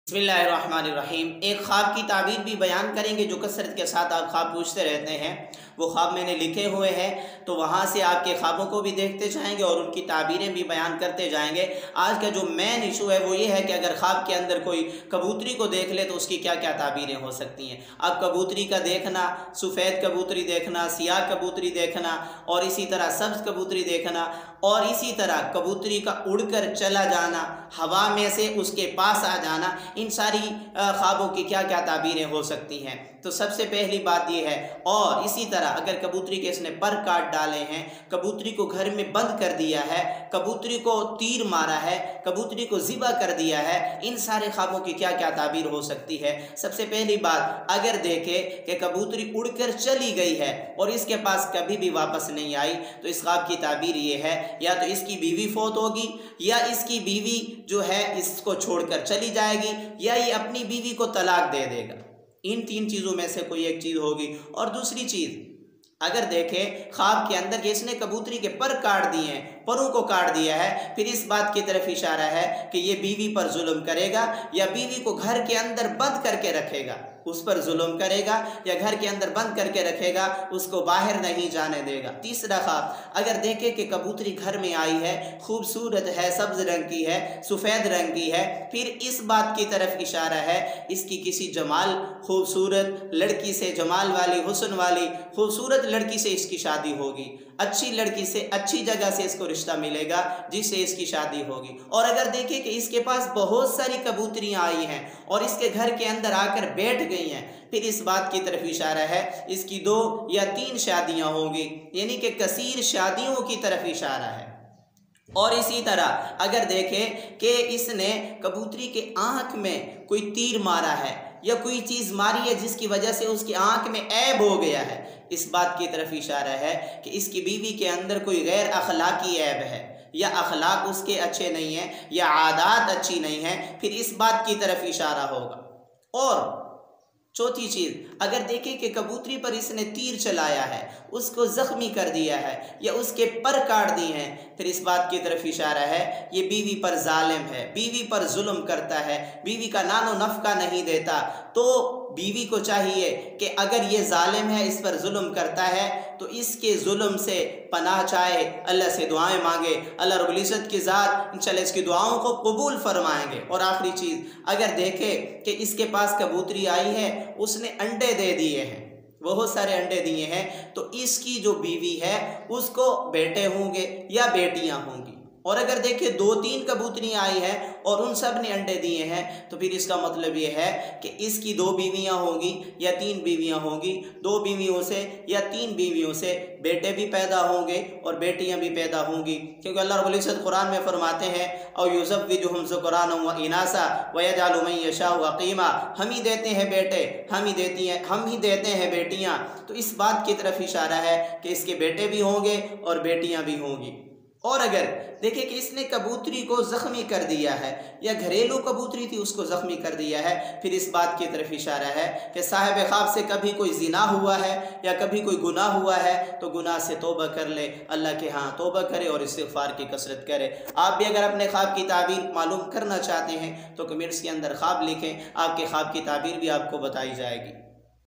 बिस्मिल्लाहिर्रहमानिर्रहीम। एक ख्वाब की ताबीर भी बयान करेंगे जो कसरत के साथ आप ख्वाब पूछते रहते हैं। वो ख्वाब मैंने लिखे हुए हैं, तो वहाँ से आपके ख्वाबों को भी देखते जाएंगे और उनकी ताबीरें भी बयान करते जाएंगे। आज का जो मेन इशू है वो ये है कि अगर ख्वाब के अंदर कोई कबूतरी को देख ले तो उसकी क्या क्या ताबीरें हो सकती हैं। अब कबूतरी का देखना, सफ़ेद कबूतरी देखना, सियाह कबूतरी देखना और इसी तरह सब्ज़ कबूतरी देखना और इसी तरह कबूतरी का उड़कर चला जाना, हवा में से उसके पास आ जाना, इन सारी ख्वाबों की क्या क्या ताबीरें हो सकती हैं। तो सबसे पहली बात यह है। और इसी तरह अगर कबूतरी के इसने पर काट डाले हैं, कबूतरी को घर में बंद कर दिया है, कबूतरी को तीर मारा है, कबूतरी को ज़िबा कर दिया है, इन सारे ख्वाबों की क्या क्या ताबीर हो सकती है। सबसे पहली बात, अगर देखे कि कबूतरी उड़कर चली गई है और इसके पास कभी भी वापस नहीं आई, तो इस ख्वाब की ताबीर ये है या तो इसकी बीवी फौत होगी, या इसकी बीवी जो है इसको छोड़कर चली जाएगी, या ये अपनी बीवी को तलाक दे देगा। इन तीन चीज़ों में से कोई एक चीज़ होगी। और दूसरी चीज़, अगर देखें ख्वाब के अंदर कि इसने कबूतरी के पर काट दिए हैं, परों को काट दिया है, फिर इस बात की तरफ इशारा है कि ये बीवी पर जुल्म करेगा या बीवी को घर के अंदर बंद करके रखेगा, उस पर जुल्म करेगा या घर के अंदर बंद करके रखेगा, उसको बाहर नहीं जाने देगा। तीसरा ख्वाब, अगर देखे कि कबूतरी घर में आई है, खूबसूरत है, सब्ज रंग की है, सफ़ेद रंग की है, फिर इस बात की तरफ इशारा है इसकी किसी जमाल खूबसूरत लड़की से, जमाल वाली हुस्न वाली खूबसूरत लड़की से इसकी शादी होगी, अच्छी लड़की से, अच्छी जगह से इसको रिश्ता मिलेगा जिससे इसकी शादी होगी। और अगर देखें कि इसके पास बहुत सारी कबूतरियां आई हैं और इसके घर के अंदर आकर बैठ गई हैं, फिर इस बात की तरफ इशारा है इसकी 2 या 3 शादियां होंगी, यानी कि कसीर शादियों की तरफ इशारा है। और इसी तरह अगर देखें कि इसने कबूतरी के आँख में कोई तीर मारा है या कोई चीज़ मारी है जिसकी वजह से उसकी आँख में ऐब हो गया है, इस बात की तरफ इशारा है कि इसकी बीवी के अंदर कोई गैर अखलाकी ऐब है, या अखलाक उसके अच्छे नहीं हैं, या आदत अच्छी नहीं है, फिर इस बात की तरफ इशारा होगा। और चौथी चीज़, अगर देखें कि कबूतरी पर इसने तीर चलाया है, उसको ज़ख्मी कर दिया है या उसके पर काट दिए हैं, फिर इस बात की तरफ इशारा है ये बीवी पर जालिम है, बीवी पर जुल्म करता है, बीवी का नानो नफ़का नहीं देता। तो बीवी को चाहिए कि अगर ये जालिम है, इस पर जुल्म करता है, तो इसके जुल्म से पनाह चाहे, अल्लाह से दुआएं मांगे, अल्लाह रब्बुल इज़्ज़त की ज़ात इंशाअल्लाह इसकी दुआओं को कबूल फरमाएंगे। और आखिरी चीज़, अगर देखे कि इसके पास कबूतरी आई है, उसने अंडे दे दिए हैं, बहुत सारे अंडे दिए हैं, तो इसकी जो बीवी है उसको बेटे होंगे या बेटियां होंगी। और अगर देखिए 2-3 कबूतरियाँ आई हैं और उन सब ने अंडे दिए हैं, तो फिर इसका मतलब ये है कि इसकी 2 बीवियाँ होंगी या 3 बीवियाँ होंगी, 2 बीवियों से या 3 बीवियों से बेटे भी पैदा होंगे और बेटियाँ भी पैदा होंगी। क्योंकि अल्लाह रब्बुल इज़्ज़त कुरान में फरमाते हैं औ युज़व्विजुहुम ज़ुकराना व इनासा व यजअलु मन यशाउ अक़ीमा, हम ही देते हैं बेटे, हम ही देते हैं बेटियाँ। तो इस बात की तरफ इशारा है कि इसके बेटे भी होंगे और बेटियाँ भी होंगी। और अगर देखें कि इसने कबूतरी को ज़ख्मी कर दिया है या घरेलू कबूतरी थी उसको ज़ख्मी कर दिया है, फिर इस बात की तरफ इशारा है कि साहिब ख्वाब से कभी कोई ज़िना हुआ है या कभी कोई गुनाह हुआ है, तो गुनाह से तौबा कर ले, अल्लाह के हाँ तौबा करे और इस्तिग़फ़ार की कसरत करे। आप भी अगर अपने ख्वाब की ताबीर मालूम करना चाहते हैं तो कमेंट्स के अंदर ख्वाब लिखें, आपके ख्वाब की ताबीर भी आपको बताई जाएगी।